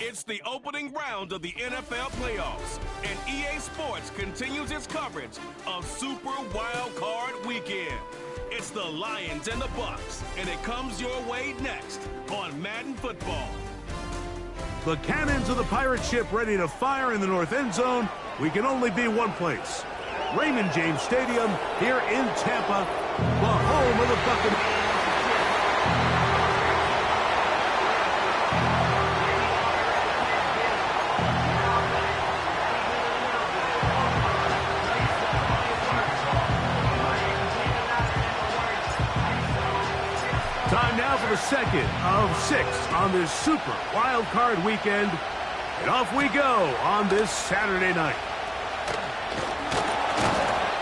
It's the opening round of the NFL playoffs, and EA Sports continues its coverage of Super Wild Card Weekend. It's the Lions and the Bucks, and it comes your way next on Madden Football. The cannons of the pirate ship ready to fire in the north end zone. We can only be one place. Raymond James Stadium here in Tampa, the home of the Buccaneers. Time now for the second of 6 on this Super Wild Card Weekend. And off we go on this Saturday night.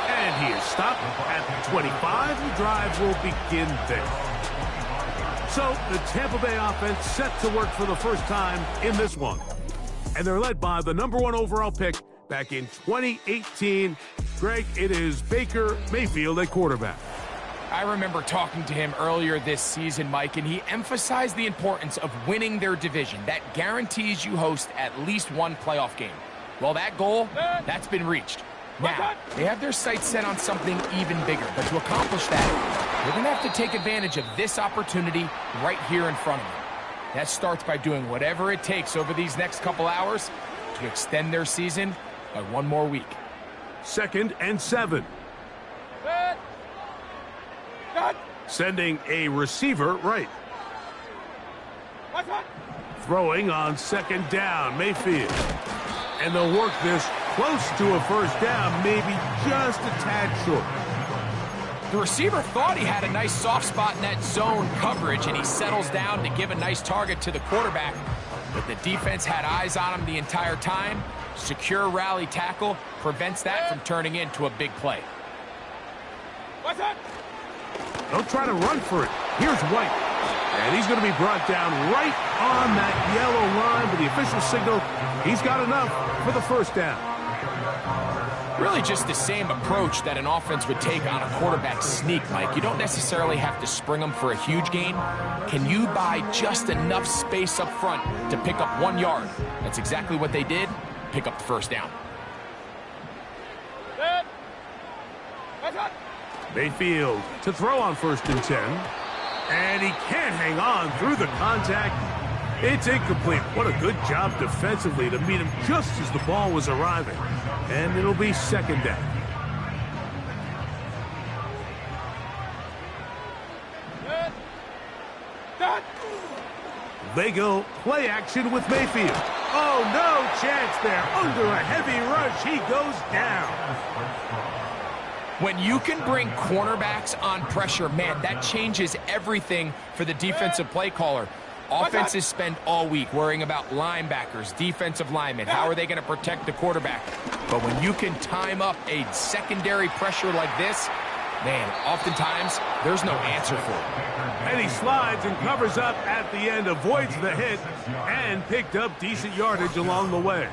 And he is stopped at the 25. The drive will begin there. So the Tampa Bay offense set to work for the first time in this one. And they're led by the #1 overall pick back in 2018. Greg, it is Baker Mayfield at quarterback. I remember talking to him earlier this season, Mike, and he emphasized the importance of winning their division. That guarantees you host at least one playoff game. Well, that goal, that's been reached. Now, they have their sights set on something even bigger, but to accomplish that, they're going to have to take advantage of this opportunity right here in front of them. That starts by doing whatever it takes over these next couple hours to extend their season by one more week. 2nd and 7. Sending a receiver right. Throwing on 2nd down, Mayfield. And they'll work this close to a first down, maybe just a tad short. The receiver thought he had a nice soft spot in that zone coverage, and he settles down to give a nice target to the quarterback. But the defense had eyes on him the entire time. Secure rally tackle prevents that from turning into a big play. They'll try to run for it. Here's White. And he's going to be brought down right on that yellow line with the official signal. He's got enough for the first down. Really just the same approach that an offense would take on a quarterback sneak, Mike. You don't necessarily have to spring them for a huge gain. Can you buy just enough space up front to pick up 1 yard? That's exactly what they did. Pick up the first down. Mayfield to throw on 1st and 10. And he can't hang on through the contact. It's incomplete. What a good job defensively to meet him just as the ball was arriving. And it'll be 2nd down. They go play action with Mayfield. Oh, no chance there. Under a heavy rush, he goes down. When you can bring cornerbacks on pressure, man, that changes everything for the defensive play caller. Offenses spend all week worrying about linebackers, defensive linemen. How are they going to protect the quarterback? But when you can time up a secondary pressure like this, man, oftentimes there's no answer for it. And he slides and covers up at the end, avoids the hit, and picked up decent yardage along the way.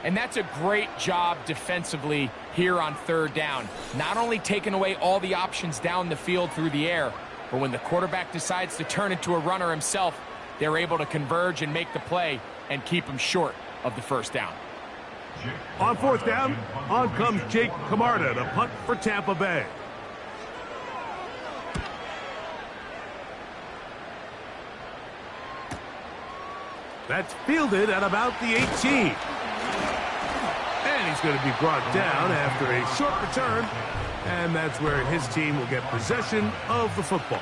And that's a great job defensively here on 3rd down. Not only taking away all the options down the field through the air, but when the quarterback decides to turn into a runner himself, they're able to converge and make the play and keep him short of the first down. On 4th down, on comes Jake Camarda to punt for Tampa Bay. That's fielded at about the 18. And he's going to be brought down after a short return. And that's where his team will get possession of the football.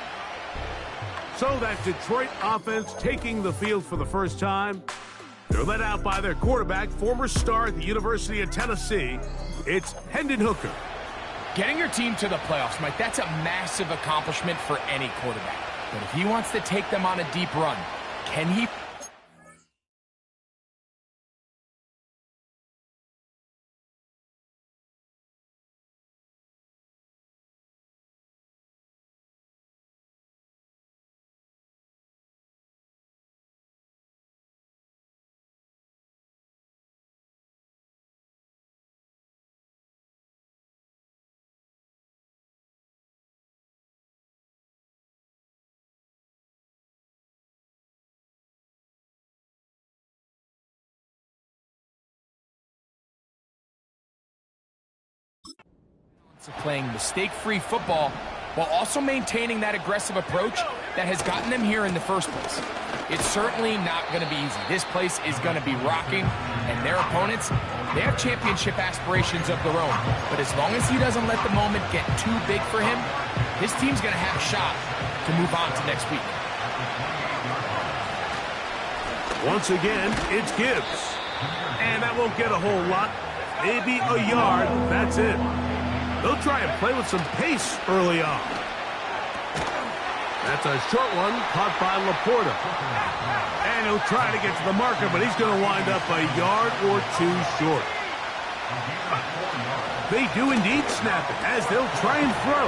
So that Detroit offense taking the field for the first time. They're led out by their quarterback, former star at the University of Tennessee. It's Hendon Hooker. Getting your team to the playoffs, Mike, that's a massive accomplishment for any quarterback. But if he wants to take them on a deep run, can he Playing mistake-free football while also maintaining that aggressive approach that has gotten them here in the first place. It's certainly not going to be easy. This place is going to be rocking, and their opponents, they have championship aspirations of their own. But as long as he doesn't let the moment get too big for him, his team's going to have a shot to move on to next week. Once again, it's Gibbs. And that won't get a whole lot. Maybe a yard, that's it. They'll try and play with some pace early on. That's a short one, caught by Laporta. And he'll try to get to the marker, but he's going to wind up a yard or two short. They do indeed snap it as they'll try and throw.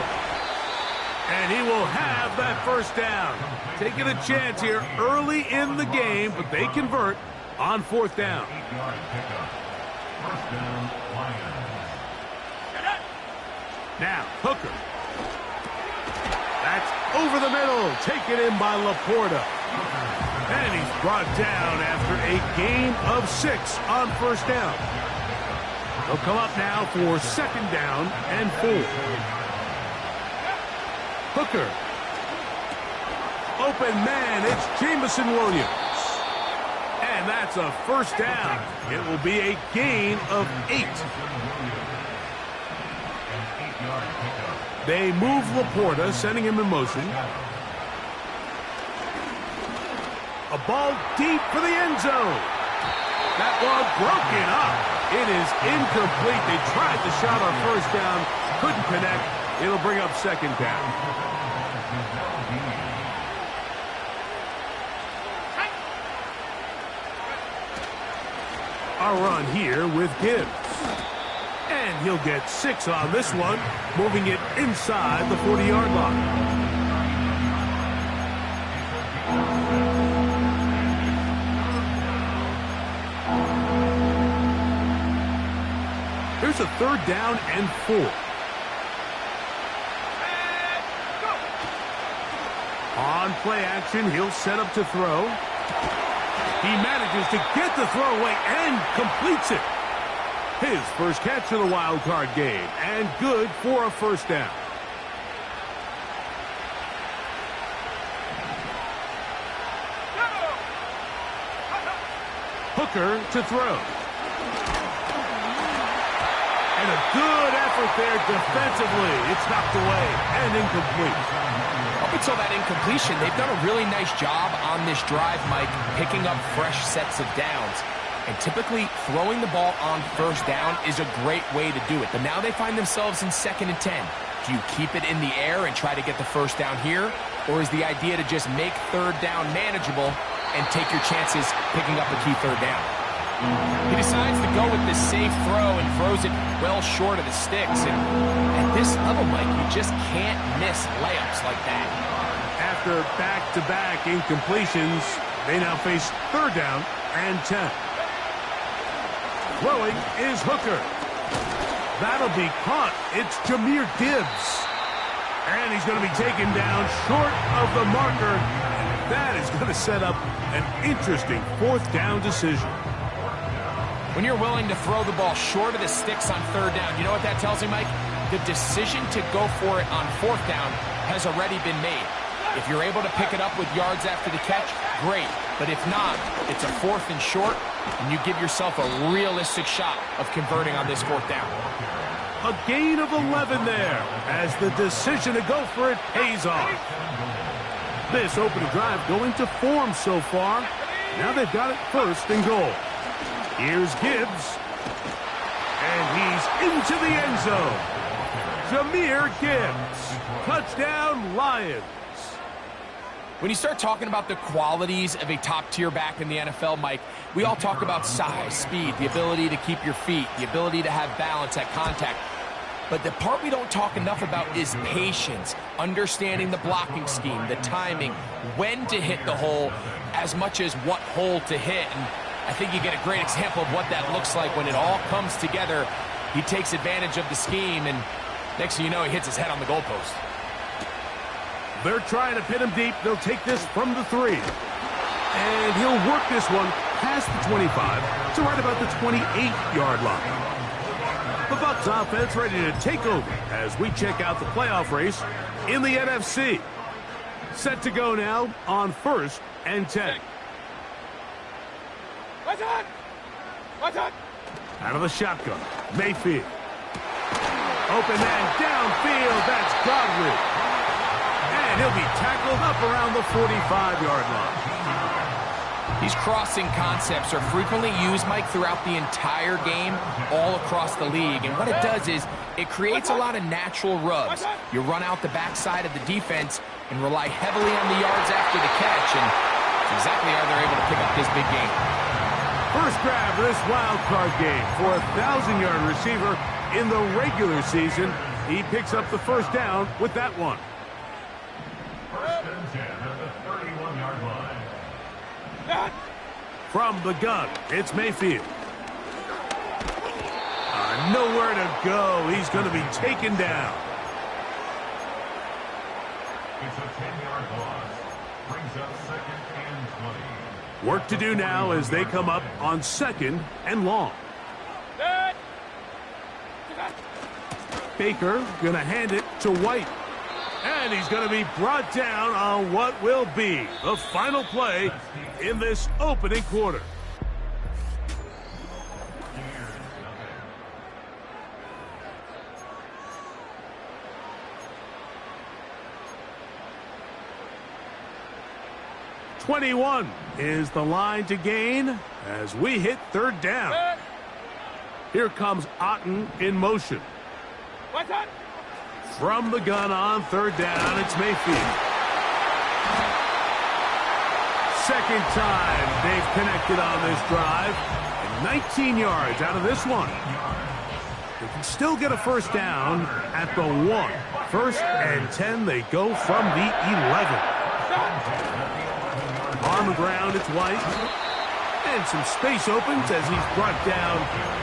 And he will have that first down. Taking a chance here early in the game, but they convert on fourth down. Now, Hooker. That's over the middle. Taken in by Laporta. And he's brought down after a gain of 6 on first down. They'll come up now for second down and 4. Hooker. Open man, it's Jamison Williams. And that's a first down. It will be a gain of 8. They move Laporta, sending him in motion. A ball deep for the end zone. That one broken up. It is incomplete. They tried the shot on first down, couldn't connect. It'll bring up second down. A run here with Gibbs. And he'll get 6 on this one, moving it inside the 40-yard line. Here's a third down and 4. On play action, he'll set up to throw. He manages to get the throw away and completes it. His first catch of the wild card game, and good for a first down. Hooker to throw. And a good effort there defensively. It's knocked away and incomplete. Up until that incompletion, they've done a really nice job on this drive, Mike, picking up fresh sets of downs. And typically, throwing the ball on first down is a great way to do it. But now they find themselves in 2nd and 10. Do you keep it in the air and try to get the first down here? Or is the idea to just make third down manageable and take your chances picking up a key third down? He decides to go with the safe throw and throws it well short of the sticks. And at this level, Mike, you just can't miss layups like that. After back-to-back incompletions, they now face third down and 10. Throwing is Hooker. That'll be caught. It's Jahmyr Gibbs. And he's going to be taken down short of the marker. That is going to set up an interesting fourth down decision. When you're willing to throw the ball short of the sticks on third down, you know what that tells me, Mike? The decision to go for it on fourth down has already been made. If you're able to pick it up with yards after the catch, great. But if not, it's a 4th and short, and you give yourself a realistic shot of converting on this fourth down. A gain of 11 there as the decision to go for it pays off. This opening drive going to form so far. Now they've got it 1st and goal. Here's Gibbs. And he's into the end zone. Jahmyr Gibbs. Touchdown, Lions. When you start talking about the qualities of a top-tier back in the NFL, Mike, we all talk about size, speed, the ability to keep your feet, the ability to have balance at contact. But the part we don't talk enough about is patience, understanding the blocking scheme, the timing, when to hit the hole, as much as what hole to hit. And I think you get a great example of what that looks like when it all comes together. He takes advantage of the scheme, and next thing you know, he hits his head on the goalpost. They're trying to pin him deep. They'll take this from the 3. And he'll work this one past the 25 to right about the 28-yard line. The Bucs offense ready to take over as we check out the playoff race in the NFC. Set to go now on 1st and 10. Out of the shotgun, Mayfield. Open man downfield, that's Godwin. And he'll be tackled up around the 45-yard line. These crossing concepts are frequently used, Mike, throughout the entire game, all across the league. And what it does is it creates a lot of natural rubs. You run out the backside of the defense and rely heavily on the yards after the catch, and it's exactly how they're able to pick up this big game. First grab of this wild card game for a 1,000-yard receiver in the regular season. He picks up the first down with that one. First and 10 at the 31-yard line. From the gun, it's Mayfield. Nowhere to go. He's going to be taken down. It's a 10-yard loss. Brings up 2nd and 20. Work to do now as they come up on 2nd and long. Baker going to hand it to White. And he's going to be brought down on what will be the final play in this opening quarter. .21 is the line to gain as we hit 3rd down. Here comes Otten in motion. From the gun on 3rd down, it's Mayfield. Second time they've connected on this drive. And 19 yards out of this one. They can still get a first down at the 1. 1st and 10, they go from the 11. On the ground, it's White. And some space opens as he's brought down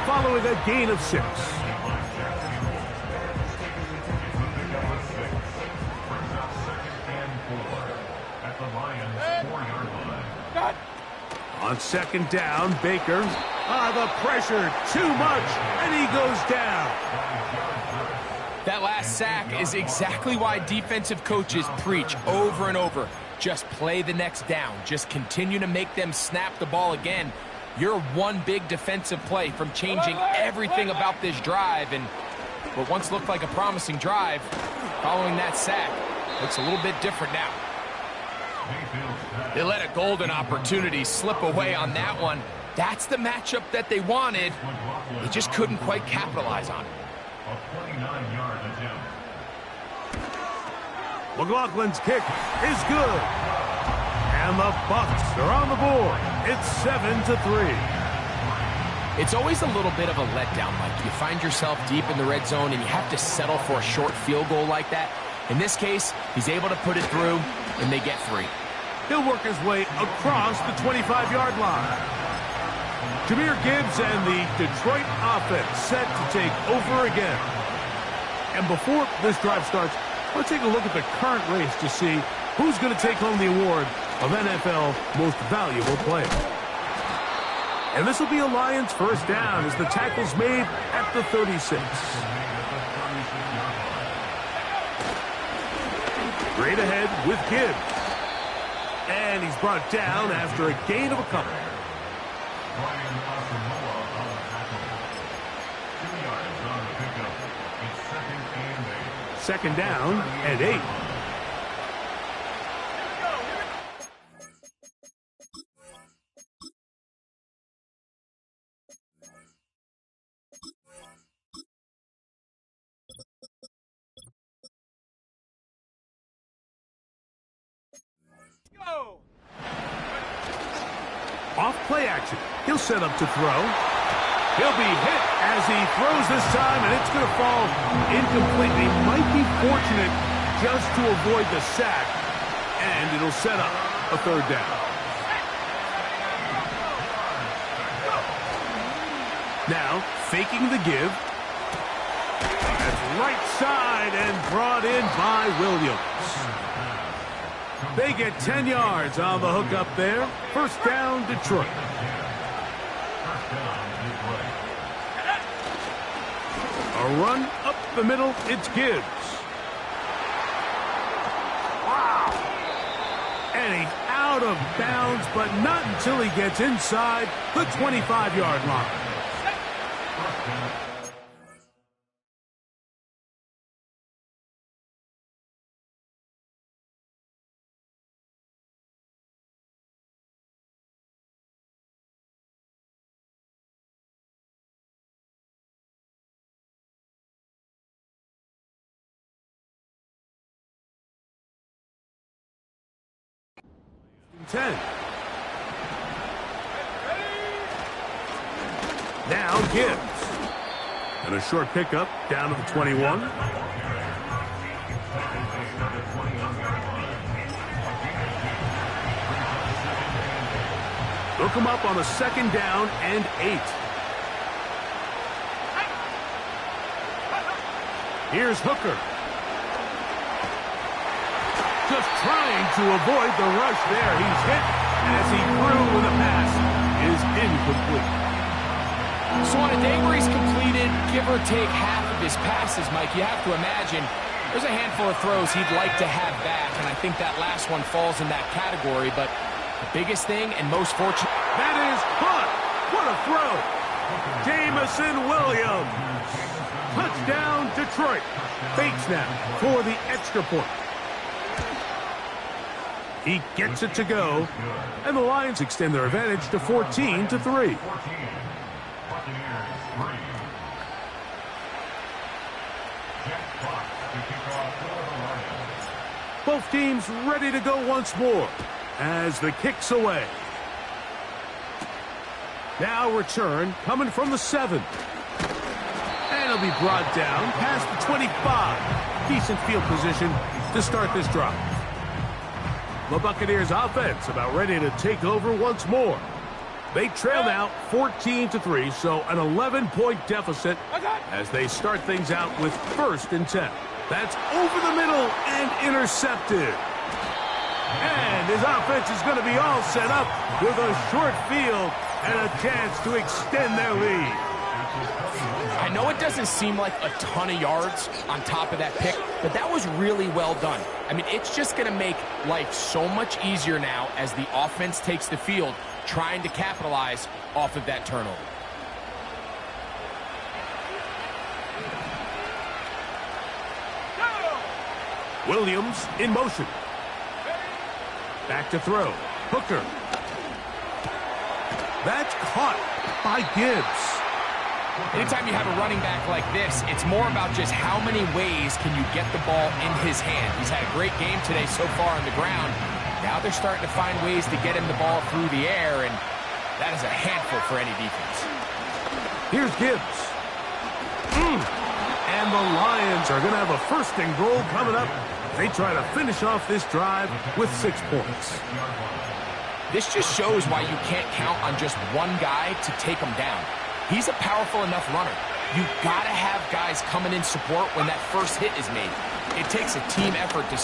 following a gain of 6. On 2nd down, Baker. The pressure, too much, and he goes down. That last sack is exactly why defensive coaches preach over and over. Just play the next down. Just continue to make them snap the ball again. You're one big defensive play from changing everything about this drive, and what once looked like a promising drive, following that sack, looks a little bit different now. They let a golden opportunity slip away on that one. That's the matchup that they wanted. They just couldn't quite capitalize on it. A 29-yard attempt. McLaughlin's kick is good. And the Bucs are on the board. It's 7-3. It's always a little bit of a letdown, Mike. You find yourself deep in the red zone and you have to settle for a short field goal like that. In this case, he's able to put it through, and they get 3. He'll work his way across the 25-yard line. Jahmyr Gibbs and the Detroit offense set to take over again. And before this drive starts, let's take a look at the current race to see who's going to take home the award of NFL Most Valuable Player. And this will be a Lions first down as the tackle's made at the 36. Straight ahead with Gibbs. And he's brought down after a gain of a couple. Second down and 8. Off play action. He'll set up to throw. He'll be hit as he throws this time, and it's going to fall incomplete. He might be fortunate just to avoid the sack, and it'll set up a 3rd down. Now, faking the give. That's right side and brought in by Williams. They get 10 yards on the hook up there. First down, Detroit. A run up the middle, it's Gibbs. Wow. And he's out of bounds, but not until he gets inside the 25-yard line. Now Gibbs. And a short pickup down to the 21. Look him up on a 2nd down and 8. Here's Hooker. Just trying to avoid the rush there. He's hit as he threw with a pass is incomplete. So on a day where he's completed, give or take half of his passes, Mike, you have to imagine there's a handful of throws he'd like to have back, and I think that last one falls in that category. But the biggest thing and most fortunate... That is caught. What a throw. Jamison Williams. Touchdown, Detroit. Fake snap for the extra point. He gets it to go, and the Lions extend their advantage to 14-3. Both teams ready to go once more as the kick's away. Now return coming from the 7. And it'll be brought down past the 25. Decent field position to start this drive. The Buccaneers offense about ready to take over once more. They trail now 14-3, so an 11-point deficit as they start things out with 1st and 10. That's over the middle and intercepted. And his offense is going to be all set up with a short field and a chance to extend their lead. I know it doesn't seem like a ton of yards on top of that pick, but that was really well done. I mean, it's just going to make life so much easier now as the offense takes the field, trying to capitalize off of that turnover. Williams in motion. Back to throw. Hooker. That's caught by Gibbs. Anytime you have a running back like this, it's more about just how many ways can you get the ball in his hand. He's had a great game today so far on the ground. Now they're starting to find ways to get him the ball through the air, and that is a handful for any defense. Here's Gibbs. And the Lions are going to have a 1st and goal coming up. They try to finish off this drive with 6 points. This just shows why you can't count on just one guy to take him down. He's a powerful enough runner. You've got to have guys coming in support when that first hit is made. It takes a team effort to...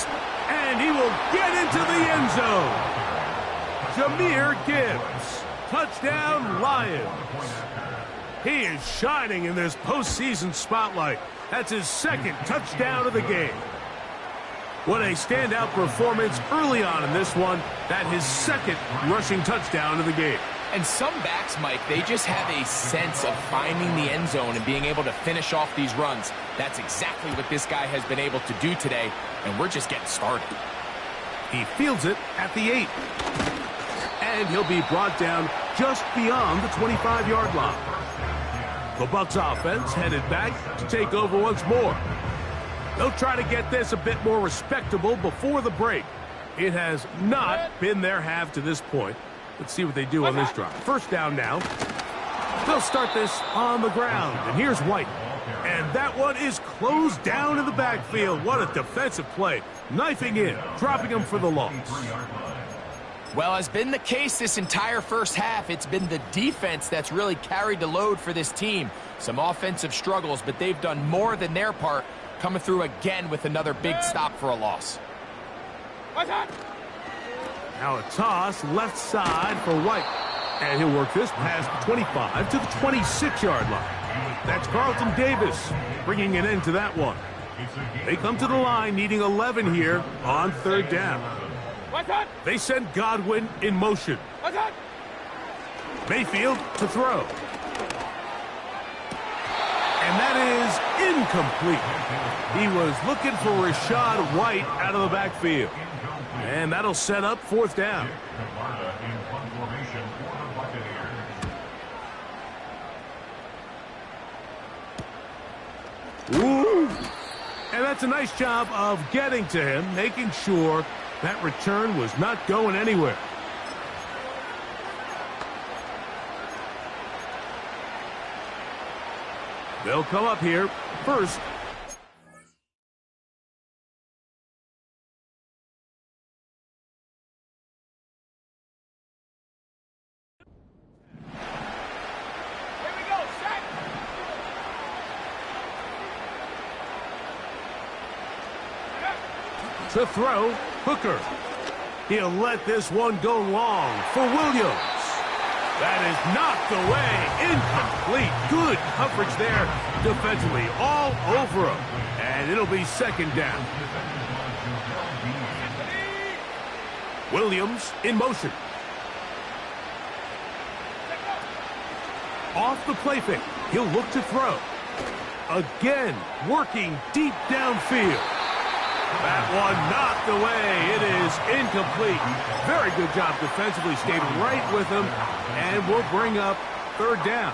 And he will get into the end zone. Jahmyr Gibbs. Touchdown, Lions. He is shining in this postseason spotlight. That's his 2nd touchdown of the game. What a standout performance early on in this one. That his 2nd rushing touchdown of the game. And some backs, Mike, they just have a sense of finding the end zone and being able to finish off these runs. That's exactly what this guy has been able to do today, and we're just getting started. He fields it at the 8. And he'll be brought down just beyond the 25-yard line. The Bucs offense headed back to take over once more. They'll try to get this a bit more respectable before the break. It has not been their half to this point. Let's see what they do on this drive. 1st down now. They'll start this on the ground. And here's White. And that one is closed down in the backfield. What a defensive play. Knifing in, dropping him for the loss. Well, as been the case this entire first half, it's been the defense that's really carried the load for this team. Some offensive struggles, but they've done more than their part, coming through again with another big stop for a loss. Now a toss left side for White. And he'll work this past the 25 to the 26-yard line. That's Carlton Davis bringing an end to that one. They come to the line needing 11 here on third down. They send Godwin in motion. Mayfield to throw. And that is incomplete. He was looking for Rashad White out of the backfield. And that'll set up fourth down. Ooh. And that's a nice job of getting to him, making sure that return was not going anywhere. They'll come up here first. To throw, Hooker. He'll let this one go long for Williams. That is knocked away, incomplete. Good coverage there defensively, all over him. And it'll be second down. Williams in motion. Off the play fake, he'll look to throw. Again, working deep downfield. That one knocked away. It is incomplete. Very good job defensively. Stayed right with him. And we'll bring up third down.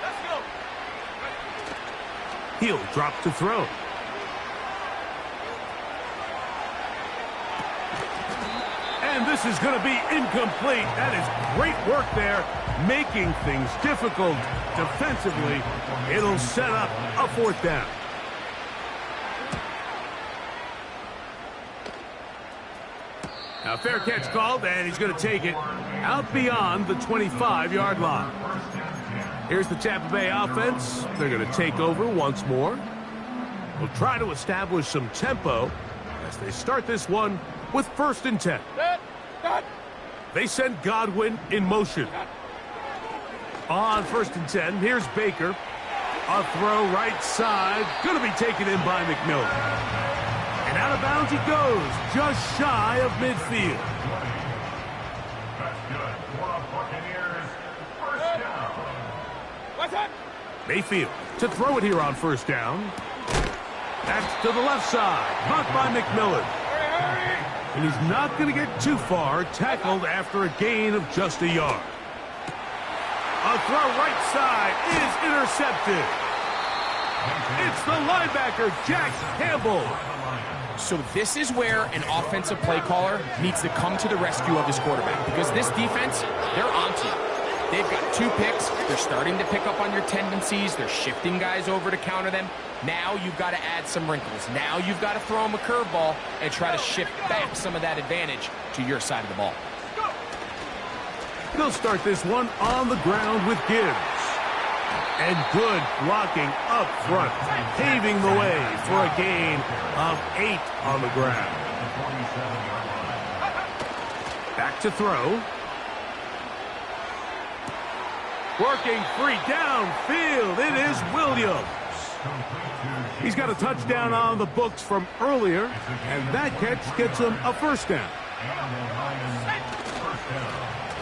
Let's go. He'll drop to throw. And this is going to be incomplete. That is great work there, making things difficult defensively. It'll set up a fourth down. Now, fair catch called, and he's going to take it out beyond the 25-yard line. Here's the Tampa Bay offense. They're going to take over once more. We'll try to establish some tempo as they start this one with 1st and 10. They send Godwin in motion. On 1st and 10, here's Baker. A throw right side. Going to be taken in by McMillan. And out of bounds he goes, just shy of midfield. That's good for the Buccaneers. First down. What's that? Mayfield to throw it here on 1st down. That's to the left side. Caught by McMillan. And he's not going to get too far, tackled after a gain of just a yard. A throw right side is intercepted. It's the linebacker, Jack Campbell. So this is where an offensive play caller needs to come to the rescue of his quarterback, because this defense, they're onto you. They've got 2 picks. They're starting to pick up on your tendencies. They're shifting guys over to counter them. Now you've got to add some wrinkles. Now you've got to throw them a curveball and try to shift back some of that advantage to your side of the ball. They'll start this one on the ground with Gibbs. And good blocking up front, paving the way for a gain of 8 on the ground. Back to throw. Working free downfield, it is Williams. He's got a touchdown on the books from earlier, and that catch gets him a 1st down.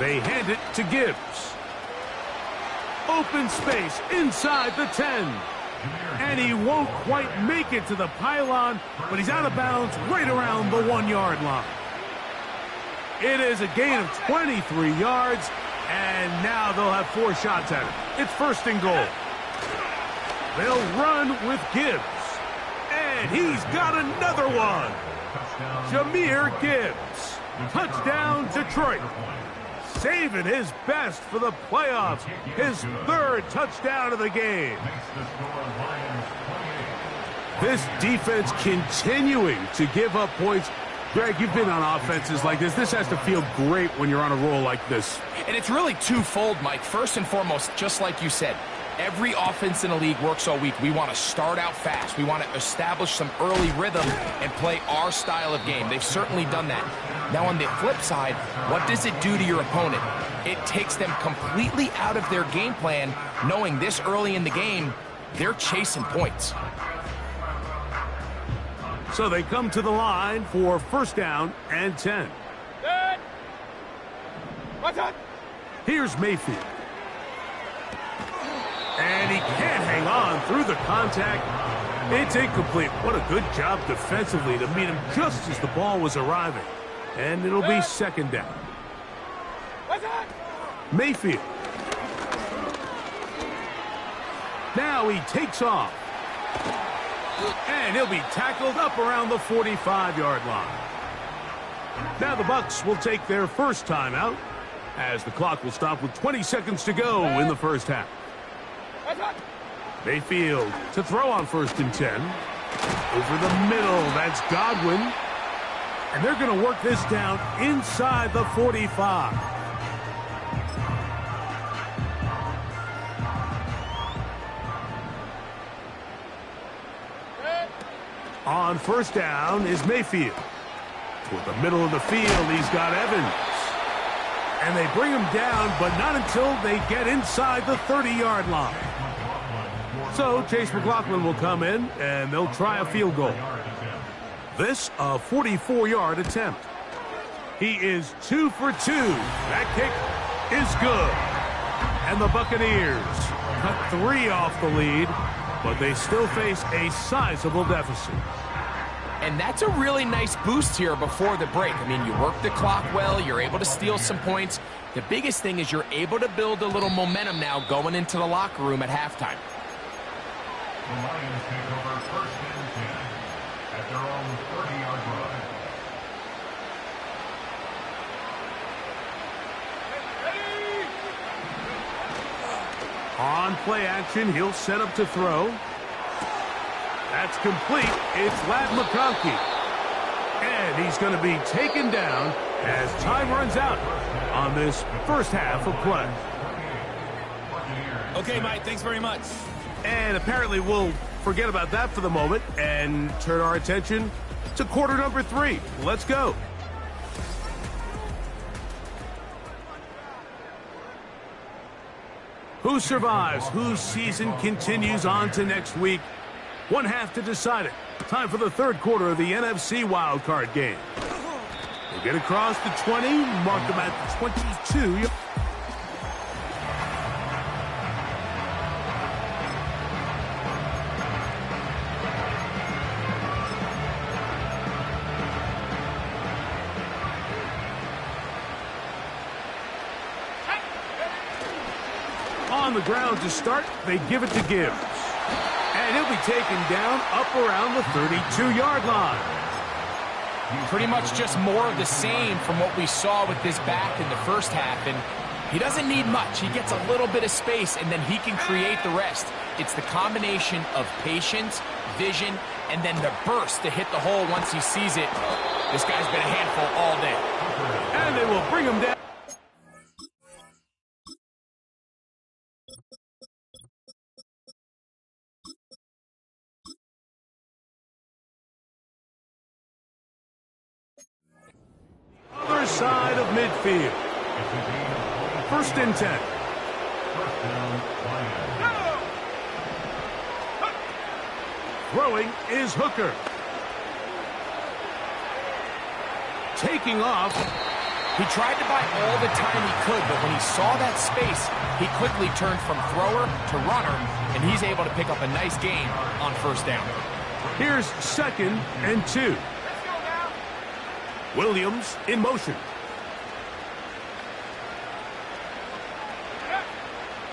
They hand it to Gibbs. Open space inside the 10. And he won't quite make it to the pylon, but he's out of bounds right around the 1-yard line. It is a gain of 23 yards, and now they'll have 4 shots at it. It's 1st and goal. They'll run with Gibbs. And he's got another one. Jahmyr Gibbs. Touchdown, Detroit. Saving his best for the playoffs. His 3rd touchdown of the game. This defense continuing to give up points. Greg, you've been on offenses like this. This has to feel great when you're on a roll like this. And it's really twofold, Mike. First and foremost, just like you said, every offense in the league works all week. We want to start out fast. We want to establish some early rhythm and play our style of game. They've certainly done that. Now on the flip side, what does it do to your opponent? It takes them completely out of their game plan, knowing this early in the game, they're chasing points. So they come to the line for first down and 10. Here's Mayfield. And he can't hang on through the contact. It's incomplete. What a good job defensively to meet him just as the ball was arriving. And it'll be second down. Mayfield. Now he takes off. And he'll be tackled up around the 45-yard line. Now the Bucs will take their first timeout as the clock will stop with 20 seconds to go in the first half. Mayfield to throw on first and 10. Over the middle, that's Godwin. And they're going to work this down inside the 45. On first down is Mayfield. Toward the middle of the field, he's got Evans. And they bring him down, but not until they get inside the 30-yard line. So Chase McLaughlin will come in, and they'll try a field goal. This, a 44-yard attempt. He is 2 for 2. That kick is good. And the Buccaneers cut 3 off the lead, but they still face a sizable deficit. And that's a really nice boost here before the break. I mean, you work the clock well, you're able to steal some points. The biggest thing is you're able to build a little momentum now going into the locker room at halftime. The Lions take over first and 10 at their own 30-yard line. On play action, he'll set up to throw. That's complete. It's Ladd McConkey. And he's going to be taken down as time runs out on this first half of play. Okay, Mike, thanks very much. And apparently we'll forget about that for the moment and turn our attention to quarter number 3. Let's go. Who survives? Whose season continues on to next week? One half to decide it. Time for the third quarter of the NFC wildcard game. They get across the 20, mark them at the 22. On the ground to start, they give it to Gibbs. And he'll be taken down up around the 32-yard line. Pretty much just more of the same from what we saw with this back in the first half. And he doesn't need much. He gets a little bit of space, and then he can create the rest. It's the combination of patience, vision, and then the burst to hit the hole once he sees it. This guy's been a handful all day. And they will bring him down. Other side of midfield. First and 10. Throwing is Hooker. Taking off. He tried to buy all the time he could, but when he saw that space, he quickly turned from thrower to runner, and he's able to pick up a nice gain on first down. Here's second and 2. Williams in motion.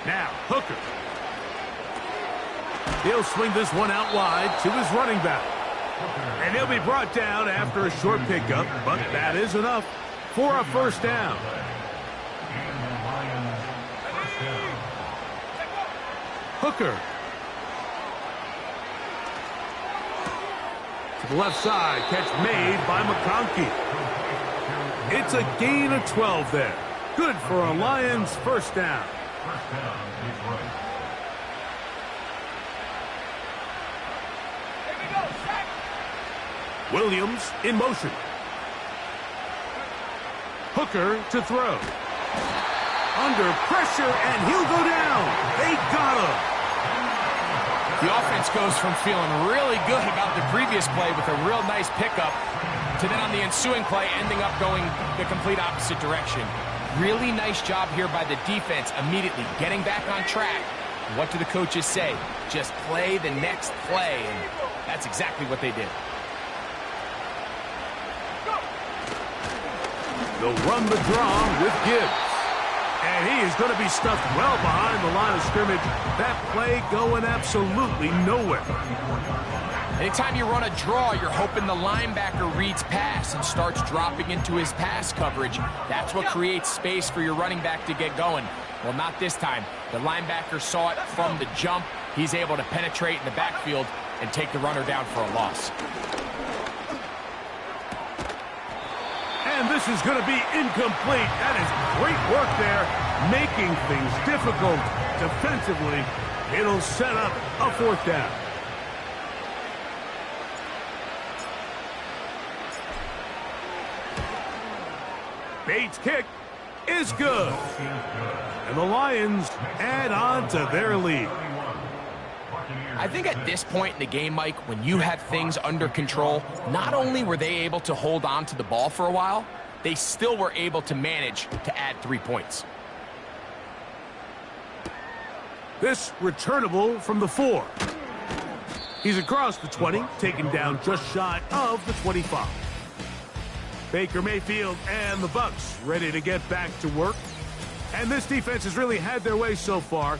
Now, Hooker. He'll swing this one out wide to his running back. And he'll be brought down after a short pickup, but that is enough for a first down. Hooker. To the left side, catch made by McConkey. It's a gain of 12 there. Good for a Lions first down. First down is right. Williams in motion. Hooker to throw. Under pressure, and he'll go down. They got him. The offense goes from feeling really good about the previous play with a real nice pickup to then on the ensuing play ending up going the complete opposite direction. Really nice job here by the defense immediately getting back on track. What do the coaches say? Just play the next play, and that's exactly what they did. They'll run the draw with Gibbs. And he is going to be stuffed well behind the line of scrimmage. That play going absolutely nowhere. Anytime you run a draw, you're hoping the linebacker reads pass and starts dropping into his pass coverage. That's what creates space for your running back to get going. Well, not this time. The linebacker saw it from the jump. He's able to penetrate in the backfield and take the runner down for a loss. And this is going to be incomplete. That is great work there, making things difficult defensively. It'll set up a fourth down. Bates' kick is good. And the Lions add on to their lead. I think at this point in the game, Mike, when you have things under control, not only were they able to hold on to the ball for a while, they still were able to manage to add 3 points. This returnable from the 4. He's across the 20, taken down just shy of the 25. Baker Mayfield and the Bucs ready to get back to work. And this defense has really had their way so far.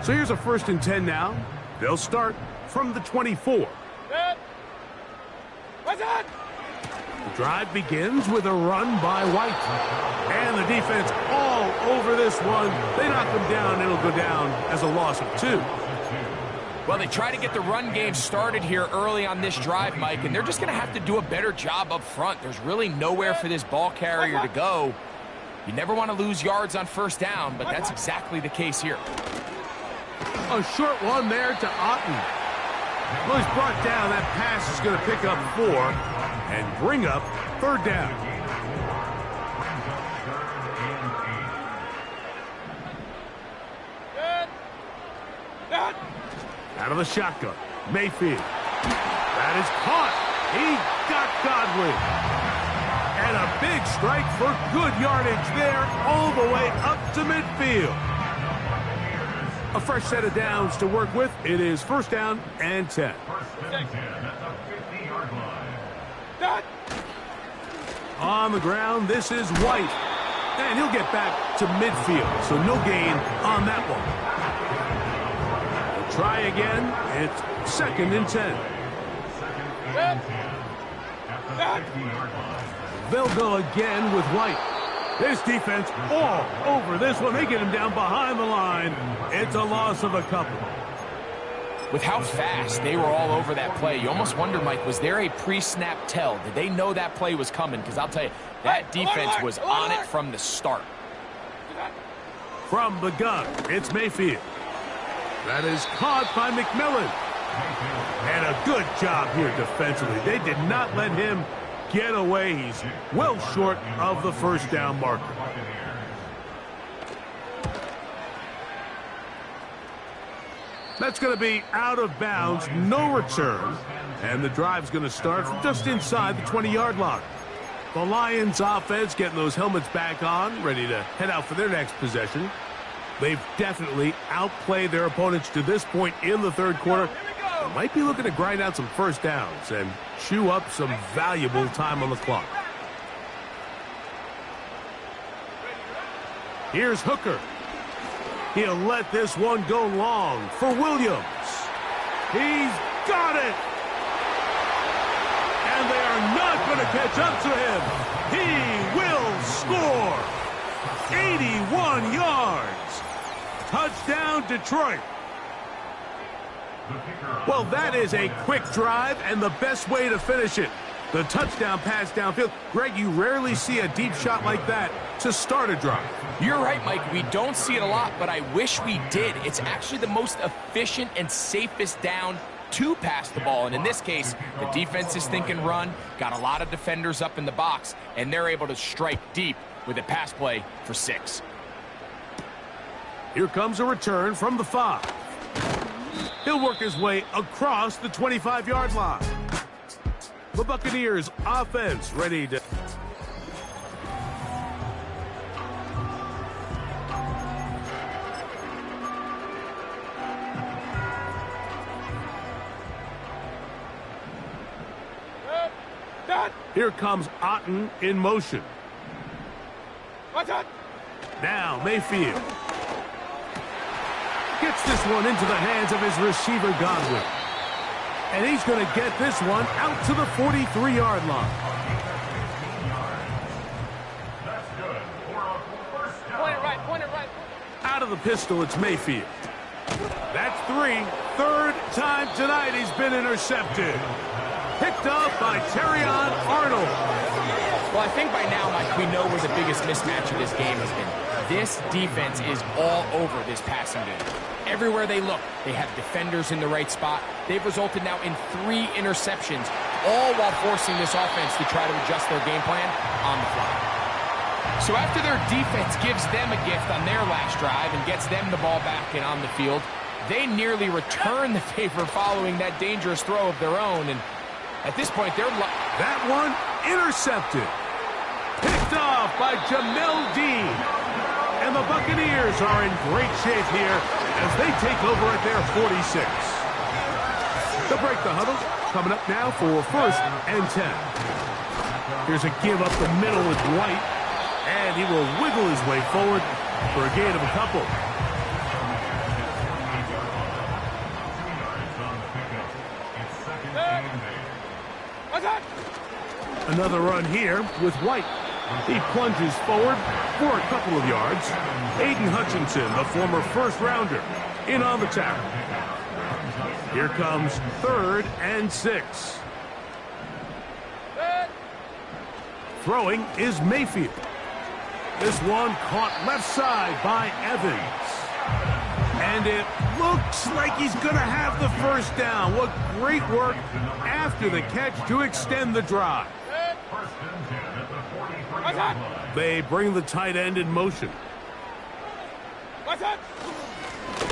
So here's a 1st and 10 now. They'll start from the 24. The drive begins with a run by White. And the defense all over this one. They knock him down. It'll go down as a loss of 2. Well, they try to get the run game started here early on this drive, Mike, and they're just going to have to do a better job up front. There's really nowhere for this ball carrier to go. You never want to lose yards on 1st down, but that's exactly the case here. A short one there to Otten. Well, he's brought down. That pass is going to pick up 4 and bring up 3rd down. Out of the shotgun, Mayfield. That is caught. He got Godwin. And a big strike for good yardage there all the way up to midfield. A fresh set of downs to work with. It is 1st down and 10. On the ground, this is White. And he'll get back to midfield, so no gain on that one. We'll try again. It's 2nd and 10. They'll go again with White. This defense all over this one. They get him down behind the line. It's a loss of a couple. With how fast they were all over that play, you almost wonder, Mike, was there a pre-snap tell? Did they know that play was coming? Because I'll tell you, that defense was on it from the start. From the gun, it's Mayfield. That is caught by McMillan. And a good job here defensively. They did not let him get away. He's well short of the 1st down marker. That's going to be out of bounds, no return. And the drive's going to start from just inside the 20-yard line. The Lions offense getting those helmets back on, ready to head out for their next possession. They've definitely outplayed their opponents to this point in the 3rd quarter. They might be looking to grind out some 1st downs and chew up some valuable time on the clock. Here's Hooker. He'll let this one go long for Williams. He's got it. And they are not going to catch up to him. He will score. 81 yards. Touchdown, Detroit. Well, that is a quick drive and the best way to finish it. The touchdown pass downfield. Greg, you rarely see a deep shot like that to start a drive. You're right, Mike. We don't see it a lot, but I wish we did. It's actually the most efficient and safest down to pass the ball. And in this case, the defense is thinking run, got a lot of defenders up in the box, and they're able to strike deep with a pass play for 6. Here comes a return from the 5. He'll work his way across the 25-yard line. The Buccaneers offense ready to... Here comes Otten in motion. Now Mayfield gets this one into the hands of his receiver Godwin. And he's going to get this one out to the 43-yard line. Point it right. Out of the pistol, it's Mayfield. That's 3. Third time tonight he's been intercepted. Picked up by Terrion Arnold. Well, I think by now, Mike, we know where the biggest mismatch of this game has been. This defense is all over this passing game. Everywhere they look, they have defenders in the right spot. They've resulted now in 3 interceptions, all while forcing this offense to try to adjust their game plan on the fly. So after their defense gives them a gift on their last drive and gets them the ball back and on the field, they nearly return the favor following that dangerous throw of their own. And at this point, they're... That one intercepted. Picked off by Jamel Dean. And the Buccaneers are in great shape here as they take over at their 46. To break the huddle, coming up now for 1st and 10. Here's a give up the middle with White, and he will wiggle his way forward for a gain of a couple. Another run here with White. He plunges forward for a couple of yards. Aiden Hutchinson, the former first-rounder, in on the tackle. Here comes 3rd and 6. Throwing is Mayfield. This one caught left side by Evans. And it looks like he's going to have the first down. What great work after the catch to extend the drive. They bring the tight end in motion.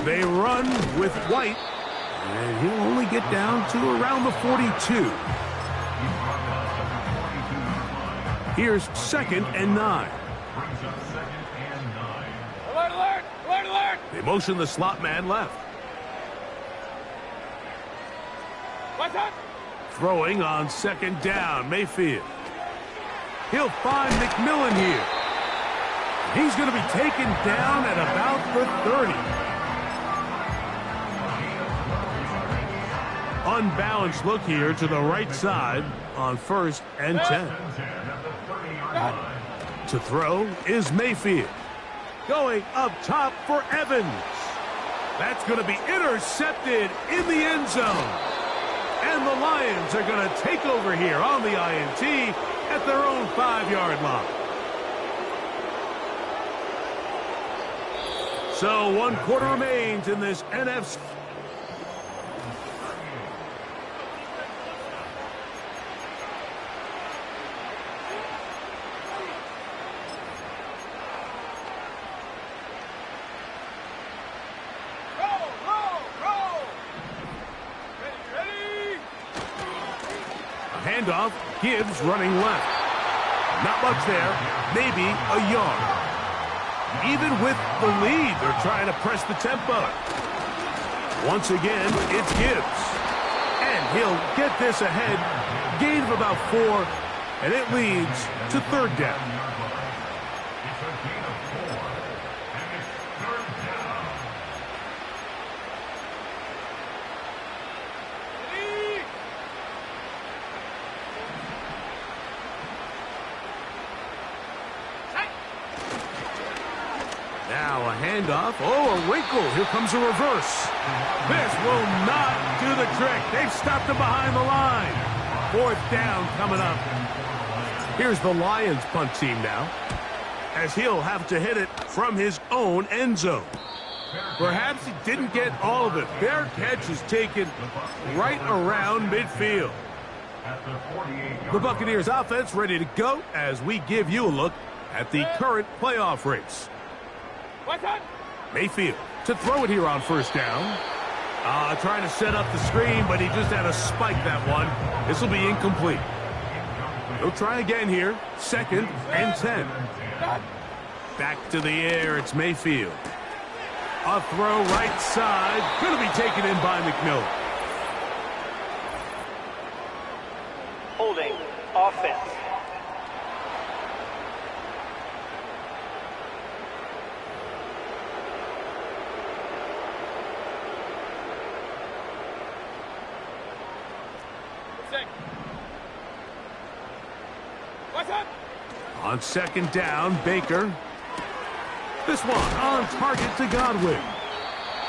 They run with White, and he'll only get down to around the 42. Here's 2nd and 9. Alert! They motion the slot man left. Throwing on 2nd down, Mayfield. He'll find McMillan here. He's going to be taken down at about the 30. Unbalanced look here to the right side on 1st and 10. To throw is Mayfield. Going up top for Evans. That's going to be intercepted in the end zone. And the Lions are going to take over here on the INT at their own 5-yard line. So 1 quarter remains in this NFC. Handoff, Gibbs running left. Not much there, maybe a yard. Even with the lead, they're trying to press the tempo. Once again, it's Gibbs. And he'll get this ahead. Gain of about 4, and it leads to 3rd down. Now a handoff. Oh, a wrinkle. Here comes a reverse. This will not do the trick. They've stopped him behind the line. 4th down coming up. Here's the Lions punt team now, as he'll have to hit it from his own end zone. Perhaps he didn't get all of it. Their catch is taken right around midfield. The Buccaneers offense ready to go as we give you a look at the current playoff race. Mayfield to throw it here on 1st down. Trying to set up the screen, but he just had to spike that one. This will be incomplete. He'll try again here. 2nd and 10. Back to the air. It's Mayfield. A throw right side. Going to be taken in by McMillan. Holding offense. On 2nd down, Baker. This one on target to Godwin.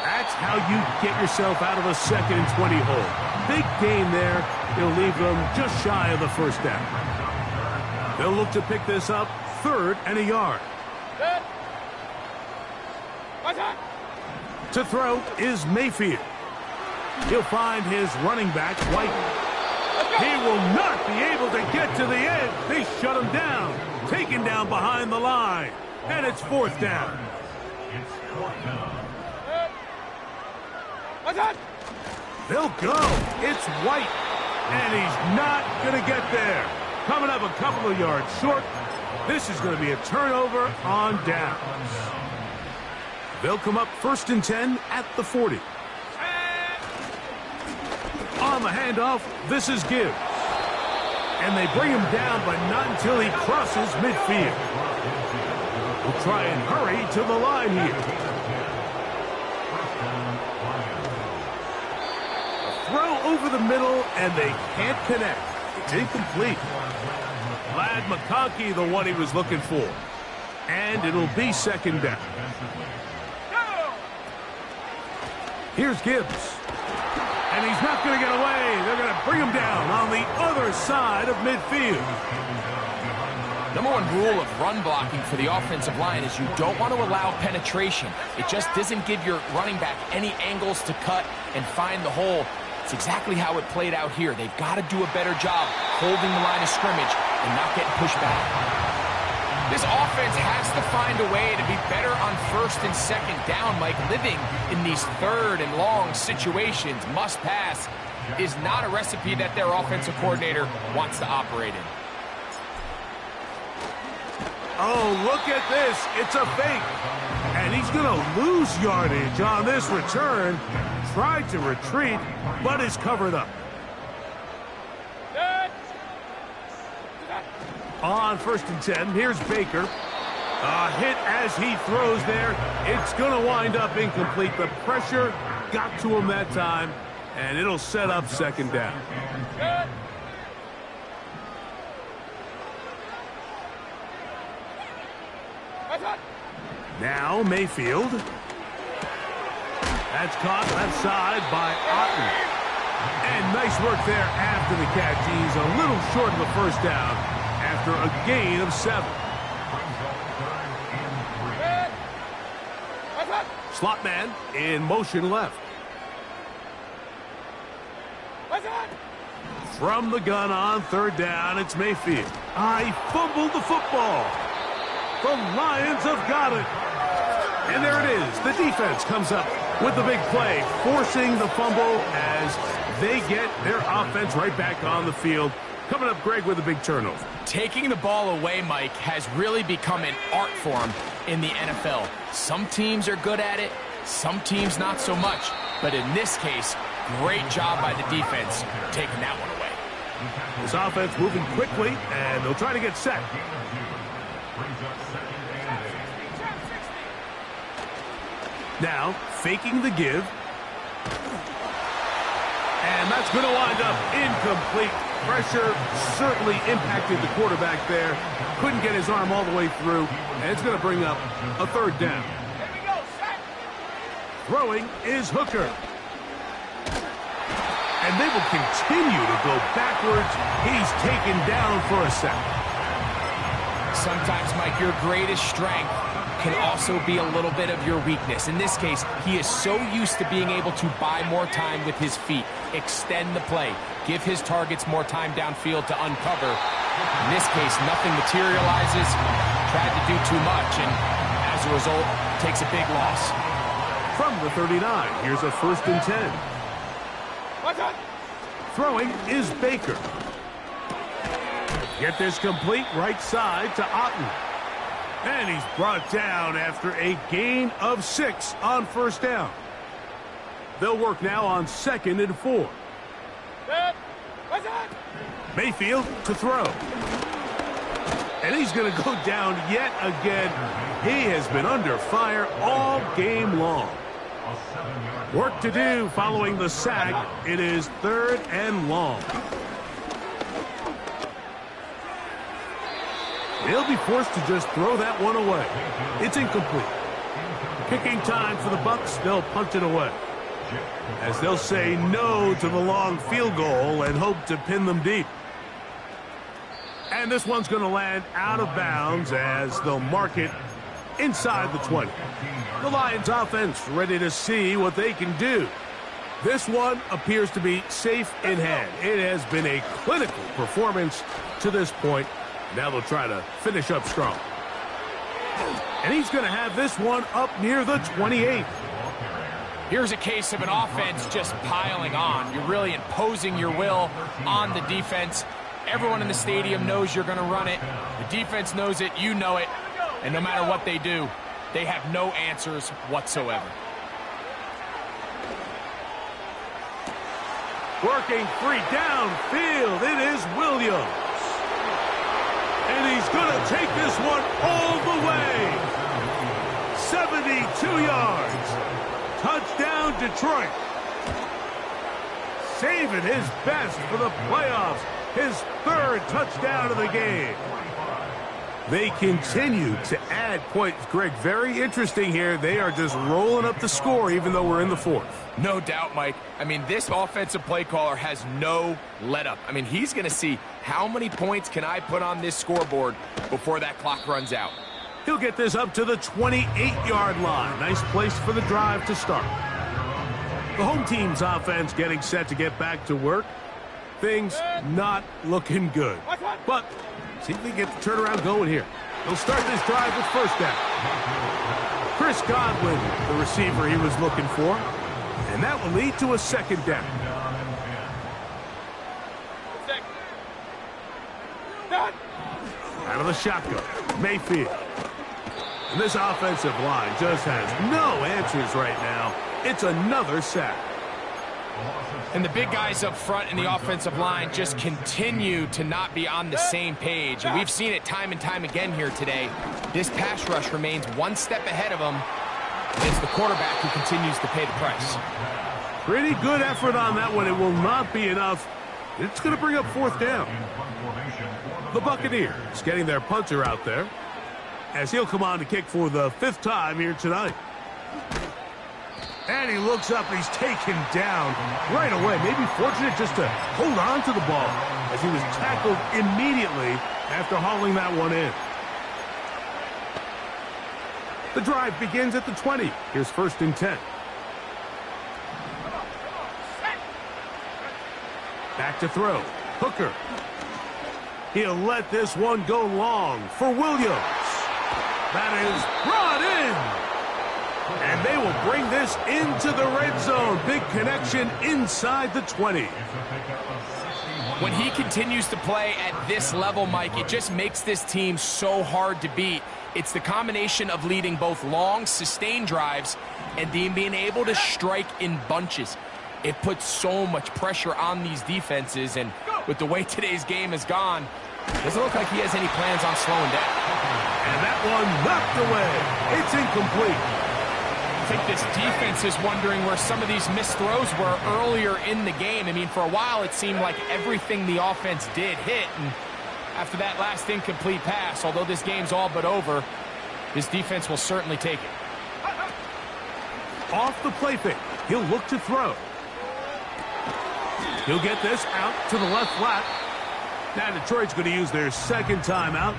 That's how you get yourself out of a 2nd and 20 hole. Big gain there. He'll leave them just shy of the 1st down. They'll look to pick this up 3rd and a yard. To throw is Mayfield. He'll find his running back, White. He will not be able to get to the edge. They shut him down. Taken down behind the line. And it's 4th down. They'll go. It's White. And he's not going to get there. Coming up a couple of yards short. This is going to be a turnover on downs. They'll come up 1st and 10 at the 40. On the handoff, this is Gibbs. And they bring him down, but not until he crosses midfield. We'll try and hurry to the line here. A throw over the middle, and they can't connect. It's incomplete. Ladd McConkey, the one he was looking for. And it'll be 2nd down. Here's Gibbs. And he's not going to get away. They're going to bring him down on the other side of midfield. Number 1 rule of run blocking for the offensive line is you don't want to allow penetration. It just doesn't give your running back any angles to cut and find the hole. It's exactly how it played out here. They've got to do a better job holding the line of scrimmage and not getting pushed back. This offense has to find a way to be better on 1st and 2nd down, Mike. Living in these 3rd and long situations, must pass, is not a recipe that their offensive coordinator wants to operate in. Oh, look at this. It's a fake. And he's going to lose yardage on this return. Tried to retreat, but is covered up. On 1st and 10, here's Baker. A hit as he throws there. It's going to wind up incomplete. The pressure got to him that time, and it'll set up 2nd down. Now Mayfield. That's caught left side by Otten. And nice work there after the catch. He's a little short of the 1st down after a gain of 7. Slot man in motion left. From the gun on 3rd down, it's Mayfield. I fumbled the football. The Lions have got it. And there it is. The defense comes up with the big play, forcing the fumble as they get their offense right back on the field. Coming up, Greg, with a big turnover. Taking the ball away, Mike, has really become an art form in the NFL. Some teams are good at it, some teams not so much. But in this case, great job by the defense taking that one away. This offense moving quickly, and they'll try to get set. Now, faking the give. And that's going to wind up incomplete. Pressure certainly impacted the quarterback there. Couldn't get his arm all the way through. And it's going to bring up a 3rd down. Throwing is Hooker. And they will continue to go backwards. He's taken down for a sack. Sometimes, Mike, your greatest strength can also be a little bit of your weakness. In this case, he is so used to being able to buy more time with his feet, extend the play, give his targets more time downfield to uncover. In this case, nothing materializes, tried to do too much, and as a result, takes a big loss. From the 39, here's a 1st and 10. Throwing is Baker. Get this complete right side to Otten. And he's brought down after a gain of 6 on 1st down. They'll work now on 2nd and 4. Mayfield to throw. And he's going to go down yet again. He has been under fire all game long. Work to do following the sack. It is 3rd and long. They'll be forced to just throw that one away. It's incomplete. Kicking time for the Bucs. They'll punt it away, as they'll say no to the long field goal and hope to pin them deep. And this one's going to land out of bounds as they'll mark it inside the 20. The Lions offense ready to see what they can do. This one appears to be safe in hand. It has been a clinical performance to this point. Now they'll try to finish up strong. And he's going to have this one up near the 28. Here's a case of an offense just piling on. You're really imposing your will on the defense. Everyone in the stadium knows you're going to run it. The defense knows it, you know it. And no matter what they do, they have no answers whatsoever. Working free downfield. It is Williams. And he's going to take this one all the way. 72 yards. Touchdown, Detroit. Saving his best for the playoffs. His 3rd touchdown of the game. They continue to add points. Greg, very interesting here. They are just rolling up the score even though we're in the 4th. No doubt, Mike. I mean, this offensive play caller has no let-up. I mean, he's going to see how many points can I put on this scoreboard before that clock runs out. He'll get this up to the 28-yard line. Nice place for the drive to start. The home team's offense getting set to get back to work. Things not looking good. But see if they get the turnaround going here. They'll start this drive with 1st down. Chris Godwin, the receiver he was looking for. And that will lead to a 2nd down. Out of the shotgun, Mayfield. And this offensive line just has no answers right now. It's another sack. And the big guys up front in the offensive line just continue to not be on the same page. And we've seen it time and time again here today. This pass rush remains one step ahead of them. It's the quarterback who continues to pay the price. Pretty good effort on that one. It will not be enough. It's going to bring up 4th down. The Buccaneers getting their punter out there, as he'll come on to kick for the 5th time here tonight. And he looks up, and he's taken down right away. Maybe fortunate just to hold on to the ball, as he was tackled immediately after hauling that one in. The drive begins at the 20. Here's 1st and 10. Back to throw. Hooker. He'll let this one go long for Williams. That is brought in. And they will bring this into the red zone. Big connection inside the 20. When he continues to play at this level, Mike, it just makes this team so hard to beat. It's the combination of leading both long, sustained drives and being able to strike in bunches. It puts so much pressure on these defenses, and with the way today's game has gone, doesn't look like he has any plans on slowing down. And that one knocked away. It's incomplete. I think this defense is wondering where some of these missed throws were earlier in the game. I mean, for a while it seemed like everything the offense did hit, and after that last incomplete pass, although this game's all but over, this defense will certainly take it. Off the play fake, he'll look to throw. He'll get this out to the left flat. Now Detroit's going to use their second timeout.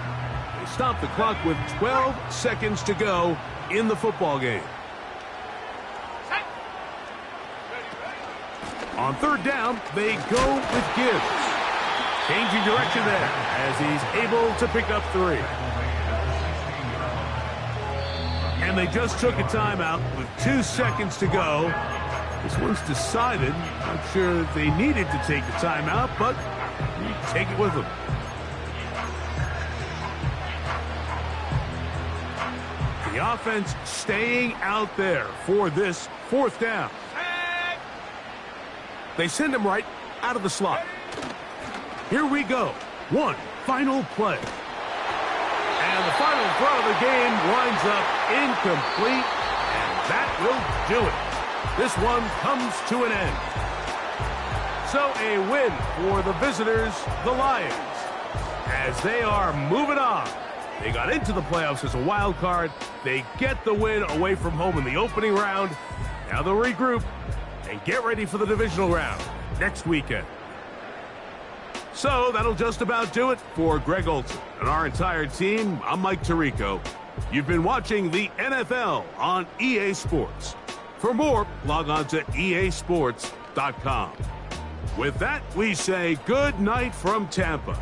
They stop the clock with 12 seconds to go in the football game. On third down, they go with Gibbs. Changing direction there as he's able to pick up 3. And they just took a timeout with 2 seconds to go. This one's decided. Not sure they needed to take the timeout, but you take it with them. The offense staying out there for this 4th down. They send him right out of the slot. Here we go. One final play. And the final throw of the game winds up incomplete, and that will do it. This one comes to an end. So a win for the visitors, the Lions, as they are moving on. They got into the playoffs as a wild card. They get the win away from home in the opening round. Now they'll regroup and get ready for the divisional round next weekend. So that'll just about do it for Greg Olson and our entire team. I'm Mike Tirico. You've been watching the NFL on EA Sports. For more, log on to easports.com. With that, we say good night from Tampa.